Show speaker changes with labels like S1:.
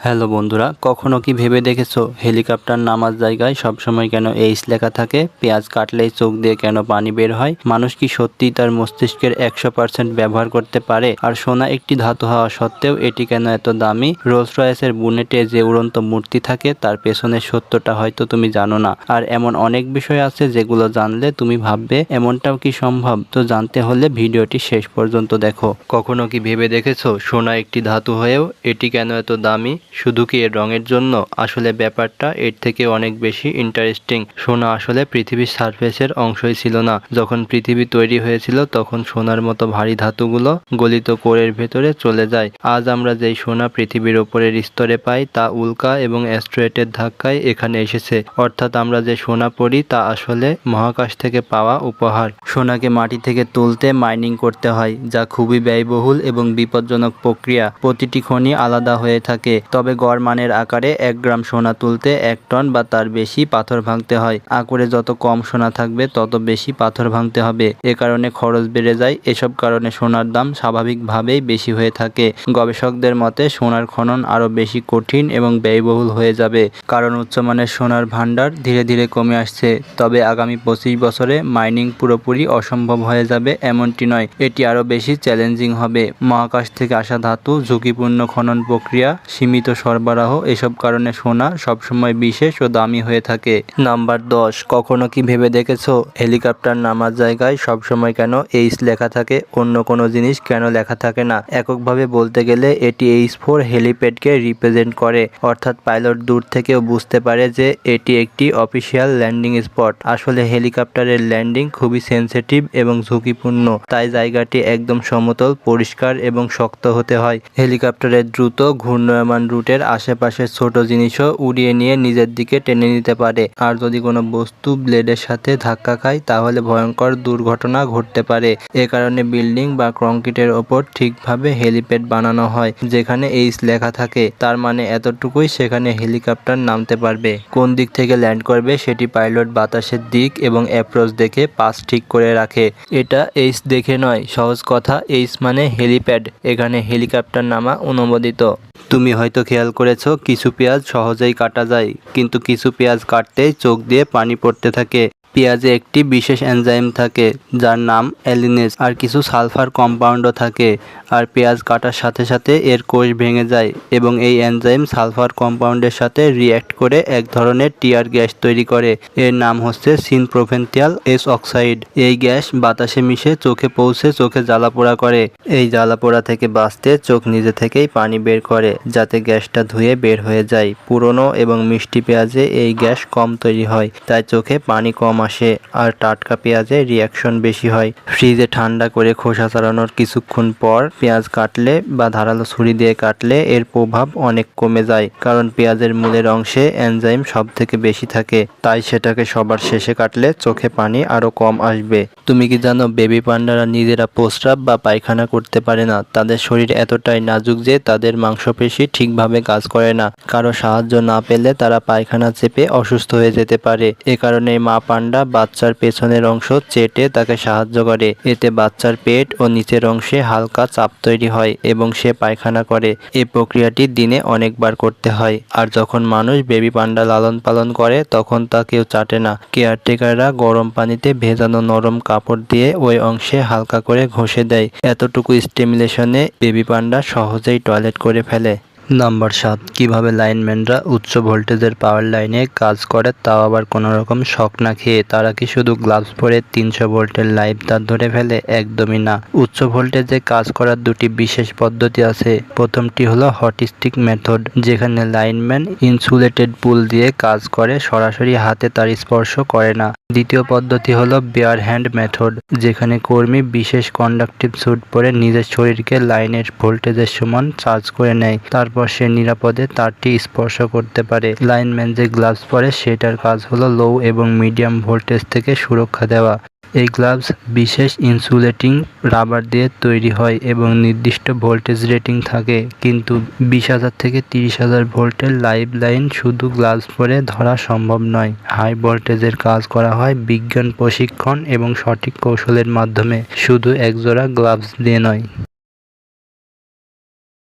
S1: Hello বন্ধুরা, কখনো কি ভেবে দেখেছো হেলিকপ্টার নামার জায়গায় সবসময় কেন এইচ লেখা থাকে? পেঁয়াজ কাটলেই চোখ দিয়ে কেন পানি বের হয়? মানুষ কি সত্যিই তার মস্তিষ্কের 100% ব্যবহার করতে পারে? আর সোনা একটি ধাতু হওয়া সত্ত্বেও এটি কেন এত দামি? রোলস রয়েসের বুনেটে যে উড়ন্ত মূর্তি থাকে তার পেছনের সত্যটা হয়তো তুমি জানো না। আর এমন অনেক বিষয় আছে যেগুলো জানলে তুমি ভাববে এমনটাও কি সম্ভব? তো জানতে হলে ভিডিওটি শেষ পর্যন্ত দেখো। কখনো কি ভেবে দেখেছো সোনা একটি ধাতু হয়েও এটি কেন এত দামি? শুধু কি এর রঙের জন্য? আসলে ব্যাপারটা এর থেকে অনেক বেশি ইন্টারেস্টিং। সোনা আসলে পৃথিবীর সারফেসের অংশই ছিল না। যখন পৃথিবী তৈরি হয়েছিল তখন সোনার মতো ভারী ধাতুগুলো গলিত কোরের ভেতরে চলে যায়। আজ আমরা যেই সোনা পৃথিবীর ওপরের স্তরে পাই তা উল্কা এবং অ্যাস্ট্রয়েডের ধাক্কায় এখানে এসেছে। অর্থাৎ আমরা যে সোনা পড়ি তা আসলে মহাকাশ থেকে পাওয়া উপহার। সোনাকে মাটি থেকে তুলতে মাইনিং করতে হয়, যা খুবই ব্যয়বহুল এবং বিপজ্জনক প্রক্রিয়া। প্রতিটি খনি আলাদা হয়ে থাকে, তবে গড় মানের আকারে 1 গ্রাম সোনা তুলতে 1 টন বা তার বেশি পাথর ভাঙতে হয়। আঁকুড়ে যত কম সোনা থাকবে তত বেশি পাথর ভাঙতে হবে। এ কারণে খরচ বেড়ে যায়। এসব কারণে সোনার দাম স্বাভাবিকভাবেই বেশি হয়ে থাকে। গবেষকদের মতে সোনার খনন আরও বেশি কঠিন এবং ব্যয়বহুল হয়ে যাবে, কারণ উচ্চমানের সোনার ভান্ডার ধীরে ধীরে কমে আসছে। তবে আগামী 25 বছরে মাইনিং পুরোপুরি অসম্ভব হয়ে যাবে এমনটি নয়, এটি আরও বেশি চ্যালেঞ্জিং হবে। মহাকাশ থেকে আসা ধাতু, ঝুঁকিপূর্ণ খনন প্রক্রিয়া, সীমিত সরবরাহ, এসব কারণে সোনা সবসময় বিশেষ ও দামি হয়ে থাকে। নাম্বার 10, কখনো কি ভেবে দেখেছো হেলিকপ্টার নামার জায়গায় সবসময় কেন এইচ লেখা থাকে? অন্য কোনো জিনিস কেন লেখা থাকে না? এককভাবে বলতে গেলে এটি H4 হেলিপ্যাডকে রিপ্রেজেন্ট করে, অর্থাৎ পাইলট দূর থেকেও বুঝতে পারে যে এটি একটি অফিসিয়াল ল্যান্ডিং স্পট। আসলে হেলিকপ্টারের ল্যান্ডিং খুবই সেনসিটিভ এবং ঝুঁকিপূর্ণ, তাই জায়গাটি একদম সমতল, পরিষ্কার এবং শক্ত হতে হয়। হেলিকপ্টারের দ্রুত ঘূর্ণায়মান রুটের আশেপাশের ছোট জিনিসও উড়িয়ে নিয়ে নিজের দিকে টেনে নিতে পারে। আর যদি কোনো বস্তু ব্লেডের সাথে ধাক্কা খায় তাহলে ভয়ঙ্কর দুর্ঘটনা ঘটতে পারে। এ কারণে বিল্ডিং বা কংক্রিটের ওপর ঠিকভাবে হেলিপ্যাড বানানো হয়, যেখানে এইচ লেখা থাকে। তার মানে এতটুকুই, সেখানে হেলিকপ্টার নামতে পারবে। কোন দিক থেকে ল্যান্ড করবে সেটি পাইলট বাতাসের দিক এবং অ্যাপ্রোচ দেখে পাস ঠিক করে রাখে। এটা এইচ দেখে নয়। সহজ কথা, এইচ মানে হেলিপ্যাড। এখানে হেলিকপ্টার নামা অনুমোদিত। তুমি হয়তো খেয়াল করেছো কিছু পেঁয়াজ সহজেই কাটা যায়, কিন্তু কিছু পেঁয়াজ কাটতেই চোখ দিয়ে পানি পড়তে থাকে। পেঁয়াজে একটি বিশেষ এনজাইম থাকে যার নাম অ্যালিনেজ, আর কিছু সালফার কম্পাউন্ডও থাকে। আর পেঁয়াজ কাটার সাথে সাথে এর কোষ ভেঙে যায় এবং এই এনজাইম সালফার কম্পাউন্ডের সাথে রিঅ্যাক্ট করে এক ধরনের টিয়ার গ্যাস তৈরি করে। এর নাম হচ্ছে সিনপ্রোপেন্থিয়াল এস অক্সাইড। এই গ্যাস বাতাসে মিশে চোখে পৌঁছে চোখে জ্বালাপোড়া করে। এই জ্বালাপোড়া থেকে বাঁচতে চোখ নিজে থেকেই পানি বের করে, যাতে গ্যাসটা ধুয়ে বের হয়ে যায়। পুরনো এবং মিষ্টি পেঁয়াজে এই গ্যাস কম তৈরি হয়, তাই চোখে পানি কম আসে। আর টাটকা পেঁয়াজে রিঅ্যাকশন বেশি হয়। ফ্রিজে ঠান্ডা করে খোসা ছাড়ানোর কিছুক্ষণ পর পেঁয়াজ কাটলে বা ধারালো ছুরি দিয়ে কাটলে এর প্রভাব অনেক কমে যায়, কারণ পেঁয়াজের মূলের অংশে এনজাইম সব থেকে বেশি থাকে। তাই সেটাকে সবার শেষে কাটলে চোখে পানি আরো কম আসবে। তুমি কি জানো বেবি পান্ডারা নিজেরা প্রস্রাব বা পায়খানা করতে পারে না? তাদের শরীর এতটাই নাজুক যে তাদের মাংসপেশি ঠিকভাবে কাজ করে না। কারো সাহায্য না পেলে তারা পায়খানা চেপে অসুস্থ হয়ে যেতে পারে। এ কারণে মা পান্ডা বাচ্চার পেছনের অংশ চেটে তাকে সাহায্য করে। এতে বাচ্চার পেট ও নিচের অংশে হালকা চাপ তৈরি হয় এবং সে পায়খানা করে। এই প্রক্রিয়াটি দিনে অনেকবার করতে হয়। আর যখন মানুষ বেবি পান্ডা লালন পালন করে তখন তা কেউ চাটে না। কেয়ারটেকাররা গরম পানিতে ভেজানো নরম কাপড় দিয়ে ওই অংশে হালকা করে ঘষে দেয়। এতটুকু স্টিমুলেশনে বেবি পান্ডা সহজেই টয়লেট করে ফেলে। নাম্বার 7, কিভাবে লাইনম্যানরা উচ্চ ভোল্টেজের পাওয়ার লাইনে কাজ করে, তাও আবার কোনো রকম শক না খেয়ে। তারা কি শুধু গ্লাভস পরে 300 ভোল্টের লাইভ তার ধরে ফেলে? একদমই না। উচ্চ ভোল্টেজে কাজ করার দুটি বিশেষ পদ্ধতি আছে। প্রথমটি হলো হট স্টিক মেথড, যেখানে লাইনম্যান ইনসুলেটেড পুল দিয়ে কাজ করে, সরাসরি হাতে তার স্পর্শ করে না। দ্বিতীয় পদ্ধতি হলো বেয়ার হ্যান্ড মেথড, যেখানে কর্মী বিশেষ কন্ডাকটিভ স্যুট পরে নিজের শরীরকে লাইনের ভোল্টেজের সমান চার্জ করে নেয়। তারপর সে নিরাপদে তারটি স্পর্শ করতে পারে। লাইনম্যান যে গ্লাভস পরে সেটার কাজ হলো লো এবং মিডিয়াম ভোল্টেজ থেকে সুরক্ষা দেওয়া। এই গ্লাভস বিশেষ ইনসুলেটিং রাবার দিয়ে তৈরি হয় এবং নির্দিষ্ট ভোল্টেজ রেটিং থাকে, কিন্তু 20,000 থেকে 30,000 ভোল্টের লাইভ লাইন শুধু গ্লাভস পরে ধরা সম্ভব নয়। হাই ভোল্টেজের কাজ করা হয় বিজ্ঞান, প্রশিক্ষণ এবং সঠিক কৌশলের মাধ্যমে, শুধু একজোড়া গ্লাভস দিয়ে নয়।